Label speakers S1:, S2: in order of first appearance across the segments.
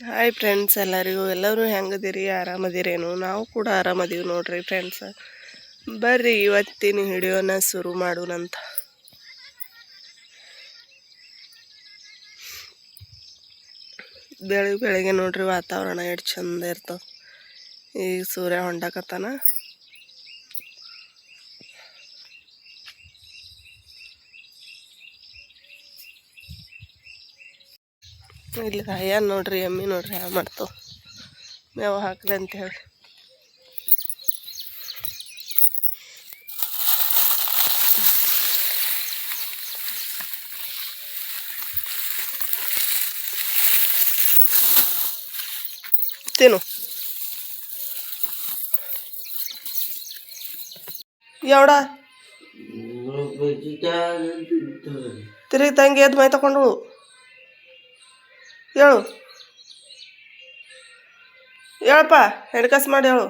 S1: Hi friends, ಎಲ್ಲರೂ ಹೆಂಗದಿರಿ? ಆರಾಮದಿರೇನು? ನಾವು ಕೂಡ ಆರಾಮದೀವಿ ನೋಡ್ರಿ ಫ್ರೆಂಡ್ಸ್. ಬರ್ರಿ ಇವತ್ತಿನ ವಿಡಿಯೋನ ಶುರು ಮಾಡೋಣಂತ. ಬೆಳಿಗ್ಗೆ ನೋಡ್ರಿ ವಾತಾವರಣ ಎಷ್ಟು ಚಂದ ಇರ್ತದೆ. ಈಗ ಸೂರ್ಯ ಹೊಂಡಕತ್ತಾನ. ಇಲ್ಲಿ ಅಯ್ಯ ನೋಡ್ರಿ, ಎಮ್ಮಿ ನೋಡ್ರಿ ಯಾವ ಮಾಡ್ತಾವ ಮೇವು ಹಾಕ್ಲಿ ಅಂತ ಹೇಳಿ. ತಿನ್ನು ಎವಡ ತಿರುಗಿ ತಂಗಿ ಎದ್ದು ಮೈ ತಗೊಂಡು ಹೇಳು. ಹೇಳಪ್ಪ, ಹೆಡ್ಕಾಸ್ ಮಾಡಿ ಹೇಳು.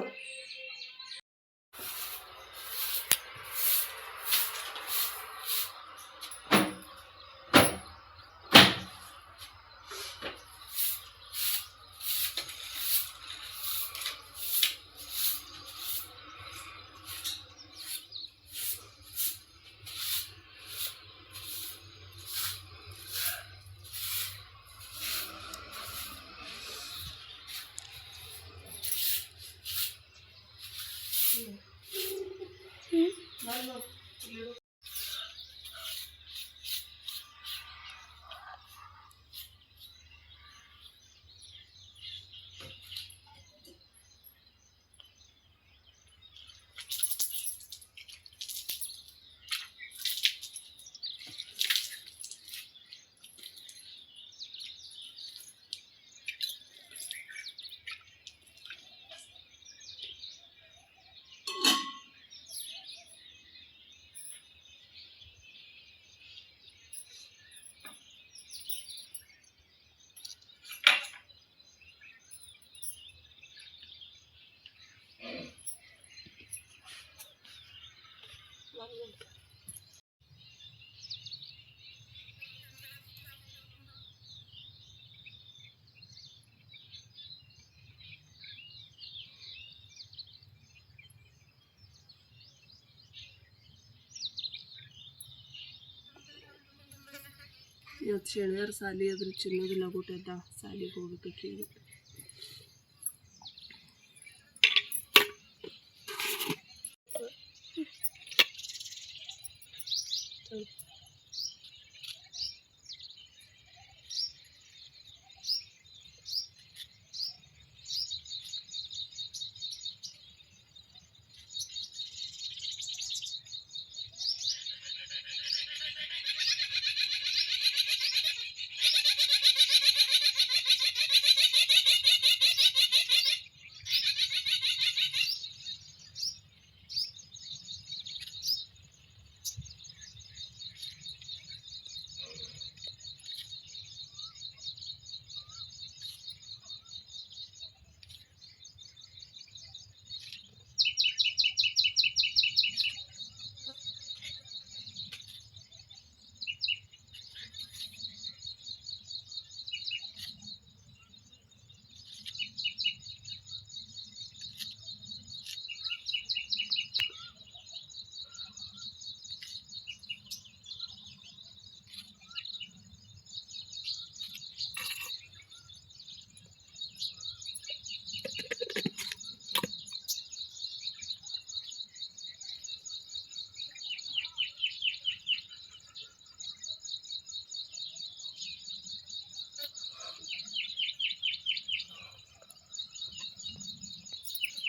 S1: ಇವತ್ತು ಶನಿವಾರ ಸಾಲಿ ಅದ್ರ ಚಿನ್ನದ ಲಗೋಟೆದ್ದ ಸಾಲಿಗೆ ಹೋಗ್ಬೇಕೀಗ.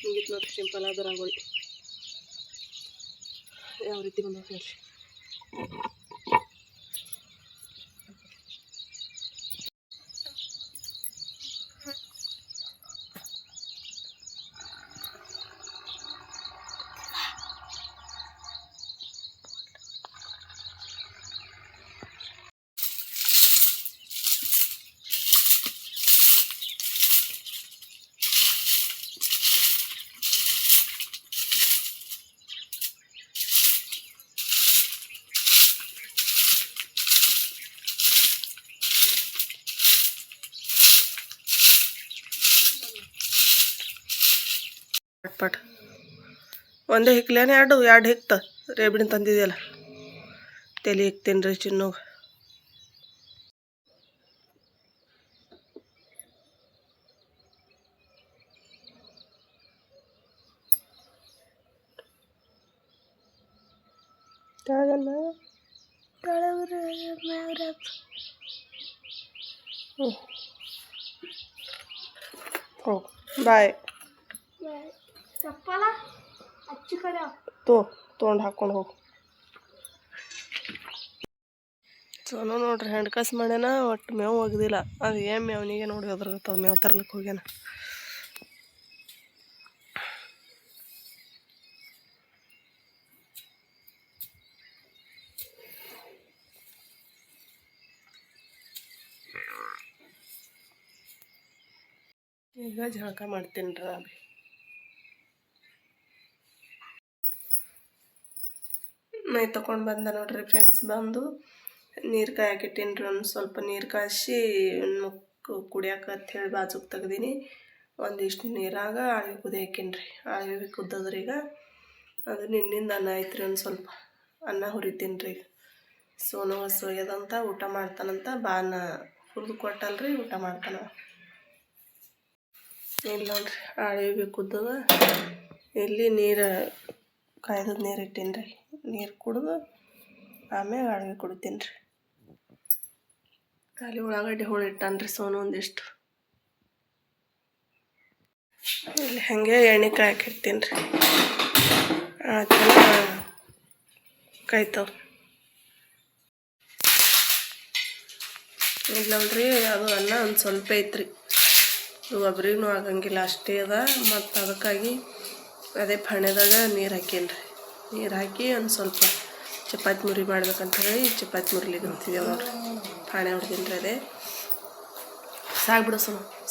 S1: ಹಿಂಗಿತ್ತು ನೋಡಿ, ಸಿಂಪಲ್ ಆದ ರಂಗೋಲಿ ಯಾವ ರೀತಿ ಬಂದ ನೋಡ್ರಿ. ಪಟ್ ಒಂದೇ ಹಿಕ್ಲೇನೆ ಎರಡು ಹಿಕ್ತ ರೇಬಿಣ ತಂದಿದೆಯಲ್ಲ ತಲೆ ಹಿಕ್ತೀನಿ ರೀ ಚಿನ್ನೋಗ. ಬಾಯ್ ತೊಗೊಂಡು ಹಾಕ್ಕೊಂಡು ಹೋಗು. ಸೋನು ನೋಡ್ರಿ ಹೆಂಡ್ಕಸ್ ಮಾಡ್ಯಾನ, ಒಟ್ಟು ಮೇವು ಒಗ್ದಿಲ್ಲ. ಅದು ಏನು ಮೇವನಿಗೆ ನೋಡಿ ಅದ್ರಾಗತ್ತದ ಮೇವು ತರ್ಲಿಕ್ಕೆ ಹೋಗ್ಯಾನ. ಈಗ ಜಳಕ ಮಾಡ್ತೀನಿ ರೀ. ಮೈ ತೊಗೊಂಡು ಬಂದ ನೋಡ್ರಿ ಫ್ರೆಂಡ್ಸ್. ಬಂದು ನೀರು ಕಾಯಕ್ಕಿಟ್ಟೀನಿ ರೀ. ಒಂದು ಸ್ವಲ್ಪ ನೀರು ಕಾಯಿಸಿ ಕುಡಿಯಾಕ ಹೇಳಿ ಬಾಜುಗೆ ತೆಗ್ದೀನಿ. ಒಂದಿಷ್ಟು ನೀರಾಗ ಆಳ್ವಿ ಕುದಿಯಾಕಿನಿ ರೀ. ಆಳ್ವಿ ಕುದ್ದದ್ರಿ. ಈಗ ಅದು ನಿನ್ನಿಂದ ಅನ್ನ ಐತ್ರಿ. ಒಂದು ಸ್ವಲ್ಪ ಅನ್ನ ಹುರಿತೀನಿ ರೀ. ಸೋನು ಹೊಸೋಗ್ಯದಂತ ಊಟ ಮಾಡ್ತಾನಂತ ಬಾನ ಹುರಿದು ಕೊಟ್ಟಲ್ರಿ, ಊಟ ಮಾಡ್ತಾನ. ಇಲ್ಲ ನೋಡ್ರಿ ಆಳ್ವಿ ಕುದ್ದದ. ಇಲ್ಲಿ ನೀರು ಕಾಯ್ದದ ನೀರು ಇಟ್ಟೀನಿ ರೀ. ನೀರು ಕುಡಿದು ಆಮೇಲೆ ಆಳ್ವಿ ಕುಡಿತೀನಿ ರೀ. ಖಾಲಿ ಉಳ್ಳಾಗಡ್ಡಿ ಹೋಳು ಇಟ್ಟಾನ್ರಿ ಸೋನು ಒಂದಿಷ್ಟು. ಇಲ್ಲಿ ಹಾಗೆ ಎಣ್ಣೆ ಕಾಯಕ್ಕಿಡ್ತೀನಿ ರೀ. ಆಚೆಲ್ಲ ಕಾಯ್ತಾವ. ಇಲ್ಲ ನೋಡ್ರಿ ಅದು ಅನ್ನ ಒಂದು ಸ್ವಲ್ಪ ಐತ್ರಿ. ಒಬ್ರಿಗೂ ಆಗಂಗಿಲ್ಲ, ಅಷ್ಟೇ ಅದ. ಮತ್ತು ಅದಕ್ಕಾಗಿ ಅದೇ ಫಣೆದಾಗ ನೀರು ಹಾಕೀನಿ ರೀ. ನೀರು ಹಾಕಿ ಒಂದು ಸ್ವಲ್ಪ ಚಪಾತಿ ಮುರಿ ಮಾಡ್ಬೇಕಂತ ಹೇಳಿ ಚಪಾತಿ ಮುರಿಲಿಕ್ಕೆ ಅಂತಿದ್ದೇವೆ ನೋಡ್ರಿ. ಪಾಣೆ ಹೊಡ್ತೀನಿ ರೀ. ಅದೇ ಸಾಕ್ಬಿಡು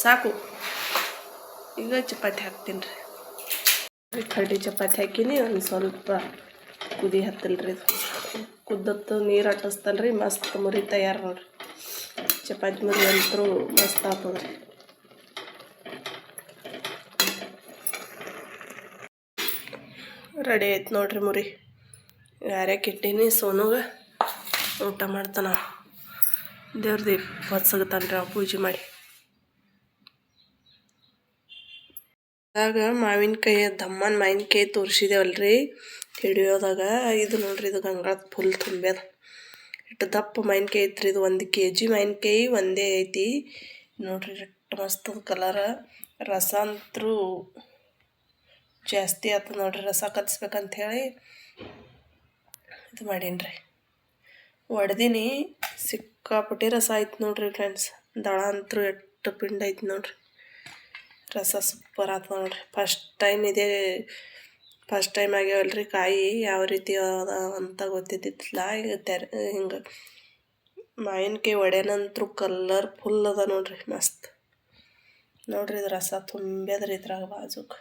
S1: ಸಾಕು. ಈಗ ಚಪಾತಿ ಹಾಕ್ತೀನಿ ರೀ. ಕಡ್ಡಿ ಚಪಾತಿ ಹಾಕಿನಿ. ಒಂದು ಸ್ವಲ್ಪ ಕುದಿ ಹತ್ತಲ್ರಿ. ಇದು ಕುದ್ದತ್ತು ನೀರು ಅಟ್ಟಿಸ್ತಲ್ರಿ. ಮಸ್ತ್ ಮುರಿ ತಯಾರು ನೋಡ್ರಿ. ಚಪಾತಿ ಮುರಿ ಅಂತೂ ಮಸ್ತ್ ಆಗ್ತದ್ರಿ. ರೆಡಿ ಆಯ್ತು ನೋಡ್ರಿ ಮುರಿ. ಯಾರ್ಯಾಕೆ ಇಟ್ಟೀನಿ. ಸೋನುಗೆ ಊಟ ಮಾಡ್ತಾನ. ದೇವ್ರ ದೀಪ ಹೊತ್ಸಗತಾನ್ರಿ ಅವ ಪೂಜೆ ಮಾಡಿ. ಅದಾಗ ಮಾವಿನಕಾಯಿ ದಮ್ಮನ ಮಾವಿನಕಾಯಿ ತೋರಿಸಿದೇವಲ್ರಿ ಹಿಡಿಯೋದಾಗ. ಇದು ನೋಡ್ರಿ, ಇದು ಗಂಗಾಳದ ಫುಲ್ ತುಂಬ್ಯದ. ಇಟ್ಟು ದಪ್ಪ ಮಾವಿನಕಾಯಿ ಐತ್ರಿ. ಇದು 1 kg ಮಾವಿನಕಾಯಿ ಒಂದೇ ಐತಿ ನೋಡ್ರಿ. ಎಷ್ಟು ಮಸ್ತ್ ಕಲರ. ರಸ ಅಂತರೂ ಜಾಸ್ತಿ ಆಯ್ತು ನೋಡ್ರಿ. ರಸ ಕಲಿಸ್ಬೇಕಂತ ಹೇಳಿ ಇದು ಮಾಡೀನಿ ರೀ. ಒಡ್ದೀನಿ. ಸಿಕ್ಕಾಪಟ್ಟಿ ರಸ ಆಯ್ತು ನೋಡ್ರಿ ಫ್ರೆಂಡ್ಸ್. ದಳ ಅಂತರೂ ಎಷ್ಟು ಪಿಂಡ್ ಐತಿ ನೋಡ್ರಿ. ರಸ ಸೂಪರ್ ಆಯ್ತು ನೋಡ್ರಿ. ಫಸ್ಟ್ ಟೈಮ್ ಆಗ್ಯಾವಲ್ರಿ ಕಾಯಿ. ಯಾವ ರೀತಿ ಅದ ಅಂತ ಗೊತ್ತಿದ್ದಿಲ್ಲ. ಈಗ ಹಿಂಗೆ ಮಾವಿನಕಾಯಿ ಒಡೆನಂತರೂ ಕಲರ್ ಫುಲ್ ಅದ ನೋಡ್ರಿ. ಮಸ್ತ್ ನೋಡ್ರಿ. ಇದು ರಸ ತುಂಬ್ಯದ್ರಿ ಇದ್ರಾಗ ಬಾಜುಗೆ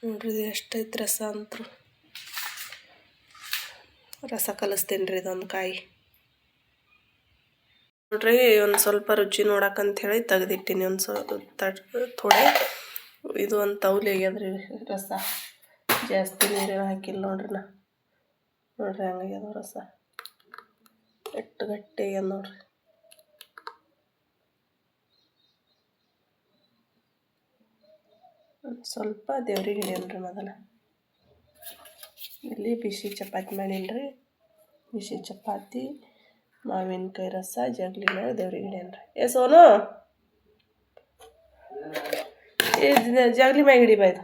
S1: ನೋಡ್ರಿ. ಇದು ಎಷ್ಟೈತೆ ರಸ ಅಂತರೂ. ರಸ ಕಲಿಸ್ತೀನಿ ರೀ ಇದೊಂದು ಕಾಯಿ ನೋಡ್ರಿ. ಒಂದು ಸ್ವಲ್ಪ ರುಚಿ ನೋಡಕ್ಕಂತ ಹೇಳಿ ತೆಗೆದಿಟ್ಟಿನಿ ಒಂದು ಥೋಡೆ. ಇದು ಒಂದು ತೌಲಿ ಆಗ್ಯದ್ರಿ ರಸ. ಜಾಸ್ತಿ ನೀರೇನು ಹಾಕಿಲ್ಲ ನೋಡ್ರಿ. ನೋಡ್ರಿ ಹಂಗಾಗ್ಯದ ರಸ. ಎಷ್ಟು ಗಟ್ಟಿ ಆಗ್ಯದ ನೋಡ್ರಿ. ಒಂದು ಸ್ವಲ್ಪ ದೇವ್ರಿಗೆ ಹಿಡಿಯನ್ರಿ ಮೊದಲ. ಇಲ್ಲಿ ಬಿಸಿ ಚಪಾತಿ ಮಾಡೀನಿ ರೀ. ಬಿಸಿ ಚಪಾತಿ ಮಾವಿನಕಾಯಿ ರಸ ಜಗ್ಲಿ ಮಾಡಿ ದೇವ್ರಿಗೆ ಹಿಡಿಯನ್ರಿ. ಸೋನು ಜಗ್ಲಿ ಮ್ಯಾಗ ಹಿಡಿ ಬಾಯ್ದು.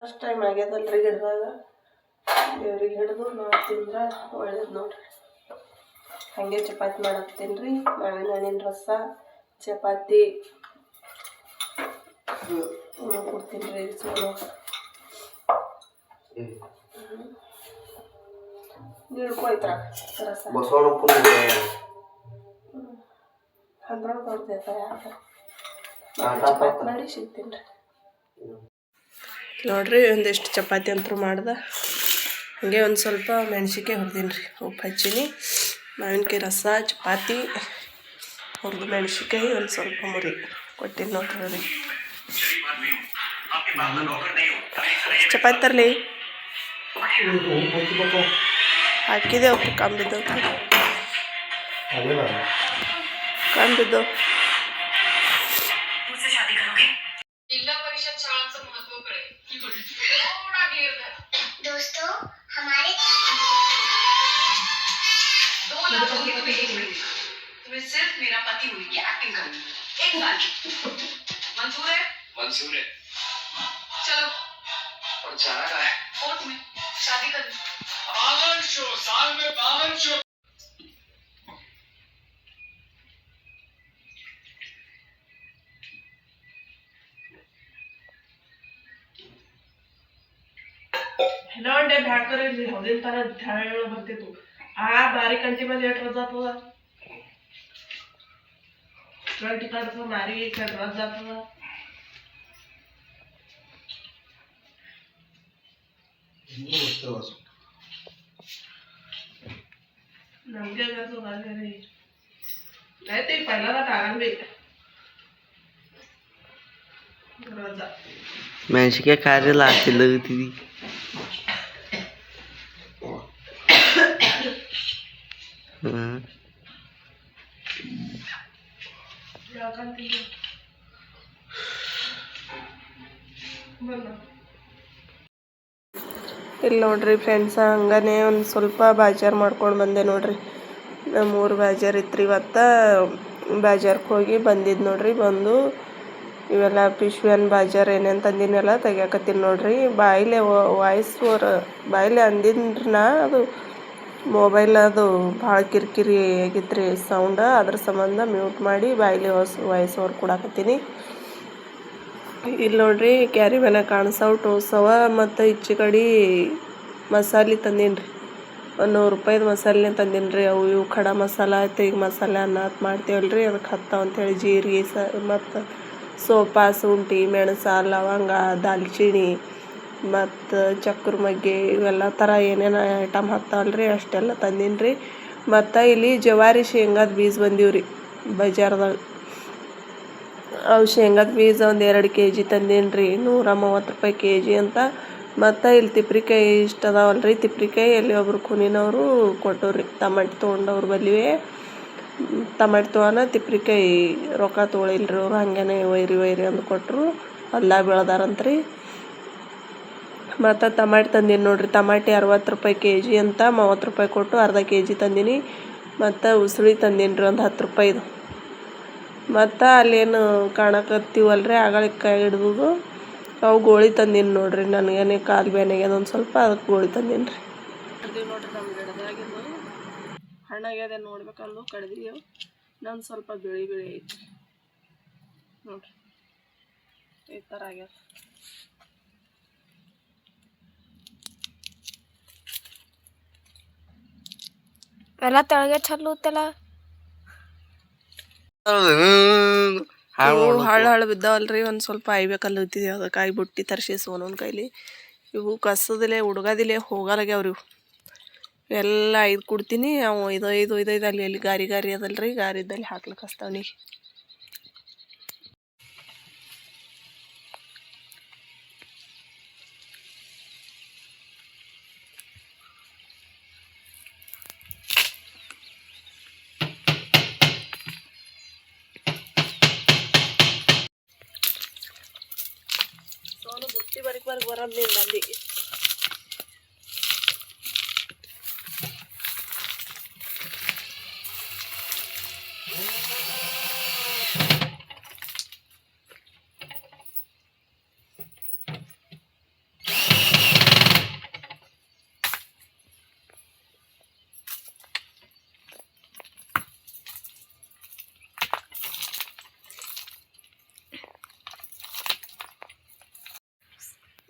S1: ಫಸ್ಟ್ ಟೈಮ್ ಆಗ್ಯದಲ್ರಿ ಗಿಡದಾಗ. ದೇವ್ರಿಗೆ ಹಿಡಿದು ನಾವು ತಿಂದ್ರೆ ಒಳ್ಳೇದು ನೋಡ್ರಿ. ಹಾಗೆ ಚಪಾತಿ ಮಾಡಾಕ್ತೀನಿ ರೀ. ಮಾವಿನ ಹಣ್ಣಿನ ರಸ ಚಪಾತಿ ಕೊಡ್ತೀನಿ ರೀ. ಸೋನು ಹಿಡ್ಕೊಯ್ತರ ರಸ ಅದ್ರೊಳಗೆ ದೊಡ್ಡದೈತೆ. ಚಪಾತಿ ಮಾಡಿ ಸಿಗ್ತೀನಿ ರೀ. ನೋಡ್ರಿ ಒಂದಿಷ್ಟು ಚಪಾತಿ ಅಂತೂ ಮಾಡ್ದೆ. ಹಾಗೆ ಒಂದು ಸ್ವಲ್ಪ ಮೆಣಸಿನ್ಕಾಯಿ ಹುರಿದೀನಿ ರೀ. ಉಪ್ಪು ಹಚ್ಚೀನಿ. ಮಾವಿನಕಾಯಿ ರಸ, ಚಪಾತಿ, ಹುರಿದ ಮೆಣಸಿನ್ಕಾಯಿ, ಒಂದು ಸ್ವಲ್ಪ ಮುರಿ ಕೊಟ್ಟಿನಿ ನೋಡ್ರಿ ಅವ್ರಿಗೆ. ಚಪಾತಿ ತರಲಿ ಹಾಕಿದೆ ಅವ್ರು ಕಂಬಿದ್ದು
S2: जिल्हा परिषद शाळांचं महत्व कळेल थोडा धीर धरा दोस्तों हमारे 2 लाख होगी तुम्हें 1 महीने तुम्हें सिर्फ मेरा पति होने की एक्टिंग करनी है 1 साल की मंजूर है चलो और जाना कहाँ है कोर्ट में शादी करनी बावन शो साल में 52 शो
S1: ಹೆಲವಂಡೆ ಬ್ಯಾಕರಿ ಹೊದಿನ ಥರ ಧ್ಯಾನ ಬರ್ತಿತ್ತು ಆ ಬಾರಿ ಕಂಟಿ ಮೇಲೆ ಎಷ್ಟು ರಜ ಆಗ್ತದ ಗಂಟು ಕಡ್ತದ ಮಾರಿ ರಜ ಆಗ್ತದ ನಮಗೆ ರೀ ಆಯ್ತು ಈಗ ಪೈಲಾದ ಆಗಲ್ಲ ಬಿ ರಜಾ
S3: ಮೆಣಸಿನ್ಕಾಯಿ ಖಾರ ಲಾಸ್ಟಿಲ್ಲ ಹೋಗ್ತಿದ್ದಿ
S1: ಇಲ್ಲಿ ನೋಡ್ರಿ ಫ್ರೆಂಡ್ಸ ಹಂಗಾನೆ ಒಂದು ಸ್ವಲ್ಪ ಬಾಜಾರ್ ಮಾಡ್ಕೊಂಡು ಬಂದೆ ನೋಡ್ರಿ. ನಮ್ಮೂರು ಬಾಜಾರ್ ಇತ್ತು ಇವತ್ತು. ಬಾಜಾರ್ಗೆ ಹೋಗಿ ಬಂದಿದ್ದು ನೋಡ್ರಿ. ಬಂದು ಇವೆಲ್ಲ ಪಿಶ್ವಿಯನ್ ಬಾಜಾರ್ ಏನೇನು ತಂದಿನೆಲ್ಲ ತೆಗಿಯಾಕತ್ತೀನಿ ನೋಡ್ರಿ. ಬಾಯಿಲೆ ಬಾಯಿಲೆ ಅಂದಿನ್ರಿ ನಾ, ಅದು ಮೊಬೈಲ್ ಅದು ಭಾಳ ಕಿರಿಕಿರಿ ಆಗಿತ್ತು ಸೌಂಡ, ಅದ್ರ ಸಂಬಂಧ ಮ್ಯೂಟ್ ಮಾಡಿ ಬಾಯಿಲೆ ವಾಯ್ಸ್ ಓವರ್ ಕೊಡಾಕತ್ತೀನಿ. ಇಲ್ಲಿ ನೋಡ್ರಿ ಕ್ಯಾರಿ ಮ್ಯಾನ ಕಾಣಿಸವು ಟೋಸವ ಮತ್ತು ಈಚೆ ಕಡೆ ಮಸಾಲೆ ತಂದೀನಿ ರೀ. 100 ರೂಪಾಯಿದು ಮಸಾಲೆ ತಂದೀನಿ ರೀ. ಅವು ಇವು ಖಡ ಮಸಾಲ ಆಯ್ತು. ಈಗ ಮಸಾಲೆ ಅನ್ನ ಮಾಡ್ತೇವಲ್ರಿ, ಅದಕ್ಕೆ ಹತ್ತಾವ ಅಂಥೇಳಿ ಜೀರಿಗೆ ಮತ್ತು ಸೋಪ, ಶುಂಠಿ, ಮೆಣಸ, ಲವಂಗ, ದಾಲ್ಚಿನ್ನಿ ಮತ್ತು ಚಕ್ರ ಮಗ್ಗಿ ಇವೆಲ್ಲ ಥರ ಏನೇನು ಐಟಮ್ ಹತ್ತಾವಲ್ರಿ ಅಷ್ಟೆಲ್ಲ ತಂದೀನಿ ರೀ. ಮತ್ತು ಇಲ್ಲಿ ಜವಾರಿ ಶೇಂಗಾದ ಬೀಜ ಬಂದೀವ್ರಿ ಬಜಾರ್ದಾಗ. ಅವು ಶೇಂಗಾದ ಬೀಜ ಒಂದು 2 kg ತಂದೀನಿ ರೀ. 130 ರೂಪಾಯಿ kg ಅಂತ. ಮತ್ತು ಇಲ್ಲಿ ತಿಪ್ರಿಕಾಯಿ ಇಷ್ಟು ಅದಾವಲ್ರಿ. ತಿಪ್ರಿಕಾಯಿ ಎಲ್ಲಿ ಒಬ್ರು ಕುನಿನವರು ಕೊಟ್ಟವ್ರಿ. ಟಮಾಟಿ ತೊಗೊಂಡವ್ರು ಬಲ್ಲಿವೆ ಟಮಾಟಿ ತೊಗೊನ ತಿಪ್ರಿಕಾಯಿ ರೊಕ್ಕ ತೊಗೊಳಿಲ್ರಿ ಅವರು. ಹಂಗೇನೆ ವೈರಿ ಅಂದು ಕೊಟ್ಟರು. ಹೊಲ ಬೆಳೆದಾರಂತ್ರಿ. ಮತ್ತು ಟಮಾಟಿ ತಂದೀನಿ ನೋಡ್ರಿ. ಟಮಾಟಿ 60 ರೂಪಾಯಿ kg ಅಂತ 30 ರೂಪಾಯಿ ಕೊಟ್ಟು ಅರ್ಧ kg ತಂದೀನಿ. ಮತ್ತು ಉಸುಳಿ ತಂದೀನಿ ರೀ ಒಂದು 10 ರೂಪಾಯಿದು. ಮತ್ತು ಅಲ್ಲೇನು ಕಾಣಕತ್ತೀವಲ್ರಿ ಆಗಳಿಗೆ ಕೈ ಹಿಡ್ದು ಅವು ಗೋಳಿ ತಂದೀನಿ ನೋಡ್ರಿ. ನನಗೇನೆ ಕಾಲು ಬೇನೆಗ್ಯದ ಒಂದು ಸ್ವಲ್ಪ, ಅದಕ್ಕೆ ಗೋಳಿ ತಂದೀನಿ ರೀ. ಕಡ್ದೀವಿ ನೋಡ್ರಿ ನಮ್ಮ ಗಿಡದಾಗಿದ್ದು ಹಣ್ಣಾಗ್ಯದ ನೋಡ್ಬೇಕಂದು ಕಡ್ದೀವಿ. ಇನ್ನೊಂದು ಸ್ವಲ್ಪ ಬಿಳಿ ಐತಿ ನೋಡ್ರಿ. ಈ ಥರ ಆಗ್ಯದ.
S4: ಎಲ್ಲ ತೆಳಗೆ ಚಲ್ಲುತ್ತಲ್ಲ
S1: ಹಾಳು ಬಿದ್ದಾವಲ್ರಿ. ಒಂದು ಸ್ವಲ್ಪ ಆಯ್ಬೇಕಲ್ಲ ಹೊತ್ತಿದ್ವಿ. ಅದಕ್ಕಾಗಿ ಬುಟ್ಟಿ ತರಿಸಿ ಸೋನೋನ್ ಕೈಲಿ. ಇವು ಕಸದಿಲೆ ಹುಡುಗದಿಲೆ ಹೋಗಲ್ಲಾಗ್ಯಾವ್ರಿ. ಇವು ಎಲ್ಲ ಐದು ಕೊಡ್ತೀನಿ. ಅವು ಐದು ಅಲ್ಲಿ ಗಾರಿ ಅದಲ್ರಿ, ಗಾರಿ ಇದ್ದಲ್ಲಿ ಹಾಕ್ಲಿಕ್ಕೆ ಹಸ್ತಾವನಿ. ಬುಟ್ಟಿ ಬರೀಕ್ ಬರೋದ್ ನಿಂದ ಅಲ್ಲಿ.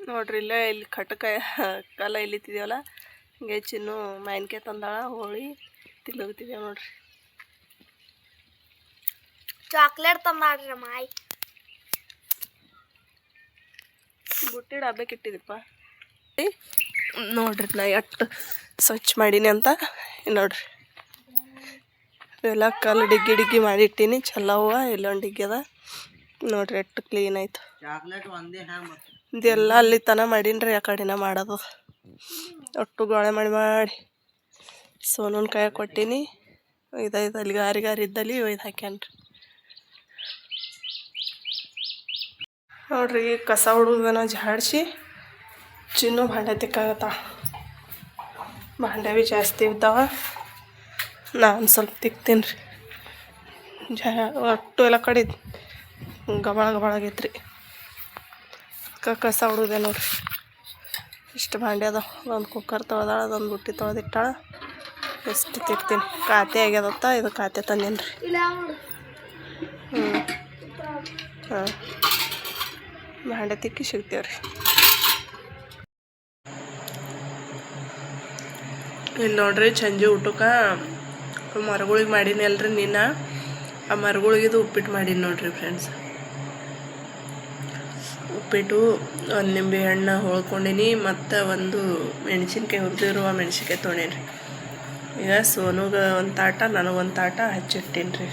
S1: ನೋಡ್ರಿ ಇಲ್ಲೇ ಇಲ್ಲಿ ಕಲ್ಲ ಇಲ್ಲಿತ್ತಿದೇವಲ್ಲ, ಹಿಂಗೆ ಚಿನ್ನು ಮಾವಿನಕಾಯಿ ತಂದಾಳ. ಹೋಳಿ ತಿನ್ನೋಗ್ತಿದ್ದೇವೆ ನೋಡ್ರಿ.
S4: ಚಾಕ್ಲೇಟ್ ತಂದಾಡ್ರಿ ಮಾಯಿ.
S1: ಬುಟ್ಟಿ ಡಬ್ಬಕ್ಕೆ ಇಟ್ಟಿದಪ್ಪ ನೋಡ್ರಿ. ನಾ ಎಷ್ಟು ಸ್ವಚ್ಛ ಮಾಡೀನಿ ಅಂತ ನೋಡ್ರಿ. ಇವೆಲ್ಲ ಕಲ್ಲು ಡಿಗ್ಗಿ ಡಿಗ್ಗಿ ಮಾಡಿಟ್ಟಿನಿ ಚಲೋವ ಇಲ್ಲೊಂದು ಡಿಗ್ಗಿ ಅದ ನೋಡ್ರಿ ಎಷ್ಟು ಕ್ಲೀನ್ ಆಯ್ತು.
S3: ಚಾಕ್ಲೇಟ್ ಒಂದೇ ಹ್ಯಾಂಗ
S1: ಇದೆಲ್ಲ ಅಲ್ಲಿ ತನ ಮಾಡೀನಿ ಆ ಕಡೆನ ಮಾಡೋದು ಒಟ್ಟು ಗೋಳೆ ಮಾಡಿ ಸೋನೂನ್ ಕೈ ಕೊಟ್ಟೀನಿ. ಇದೈದು ಅಲ್ಲಿ ಗಾರಿ ಇದ್ದಲ್ಲಿ ಒಯ್ದು ಹಾಕ್ಯಾನ್ರಿ. ನೋಡ್ರಿ ಕಸ ಹುಡುಗನ ಜಾಡಿಸಿ ಚಿನ್ನು ಭಾಂಡೆ ತಿಕ್ಕಾಗತ್ತ. ಭಾಂಡೆ ಭೀ ಜಾಸ್ತಿ ಇದ್ದಾವ, ನಾನು ಸ್ವಲ್ಪ ತಿಕ್ತೀನಿ ರೀ. ಒಟ್ಟು ಎಲ್ಲ ಕಡೆ ಗಬಳ ಆಗೈತ್ರಿ. ಕಸ ಹುಡುಗ ನೋಡ್ರಿ ಇಷ್ಟು ಭಾಂಡೆ ಅದಾವ. ಒಂದು ಕುಕ್ಕರ್ ತೊಳೆದಾಳ, ಅದೊಂದು ಬುಟ್ಟಿ ತೊಳೆದಿಟ್ಟಾಳ. ಎಷ್ಟು ತಿಕ್ತೀನಿ. ಖಾತೆ ಆಗ್ಯದತ್ತ, ಇದು ಖಾತೆ ತಂದೀನಿ ರೀ. ಹಾಂ ಭಾಂಡೆ ತಿಕ್ಕಿ ಸಿಗ್ತೇವ್ರಿ. ಇಲ್ಲಿ ನೋಡ್ರಿ ಸಂಜೆ ಊಟಕ್ಕೆ ಮರಗಳಿಗೆ ಮಾಡೀನಿ ಅಲ್ರಿ ನಿನ್ನ. ಆ ಮರಗಳಿಗಿದು ಉಪ್ಪಿಟ್ಟು ಮಾಡೀನಿ ನೋಡ್ರಿ ಫ್ರೆಂಡ್ಸ್. ಉಪ್ಪಿಟ್ಟು ಒಂದು ನಿಂಬೆ ಹಣ್ಣು ಹೊಳ್ಕೊಂಡೀನಿ, ಮತ್ತು ಒಂದು ಮೆಣಸಿನ್ಕಾಯಿ ಹುರಿದಿರುವ ಮೆಣಸಿನ್ಕಾಯಿ ತೊಗೊಂಡೇನಿ ರೀ. ಈಗ ಸೋನುಗೆ ಒಂದು ತಾಟ, ನನಗೊಂದು ತಾಟ ಹಚ್ಚಿಟ್ಟೀನಿ ರೀ.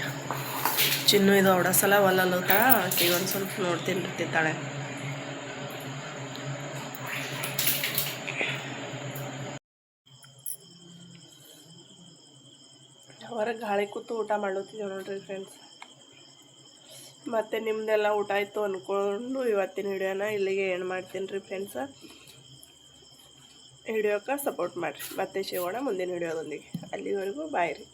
S1: ಚಿನ್ನು ಇದು ಸಲ ಒಲ್ಲಲ್ಲತಾಳ, ಆಕೆಗೆ ಒಂದು ಸ್ವಲ್ಪ ನೋಡ್ತೀನಿ ರೀ ತಿಂತಾಳೆ. ಹೊರಗೆ ಗಾಳಿ ಕೂತು ಊಟ ಮಾಡ್ಲತ್ತಿದ್ದೇವೆ ನೋಡ್ರಿ ಫ್ರೆಂಡ್ಸ್. ಮತ್ತು ನಿಮ್ಮದೆಲ್ಲ ಊಟ ಆಯಿತು ಅಂದ್ಕೊಂಡು ಇವತ್ತಿನ ವಿಡಿಯೋನ ಇಲ್ಲಿಗೆ ಏನು ಮಾಡ್ತೀನಿ ರೀ ಫ್ರೆಂಡ್ಸ. ವಿಡಿಯೋಕ್ಕೆ ಸಪೋರ್ಟ್ ಮಾಡಿರಿ. ಮತ್ತೆ ಸಿಗೋಣ ಮುಂದಿನ ವಿಡಿಯೋದೊಂದಿಗೆ. ಅಲ್ಲಿವರೆಗೂ ಬಾಯ್ ರೀ.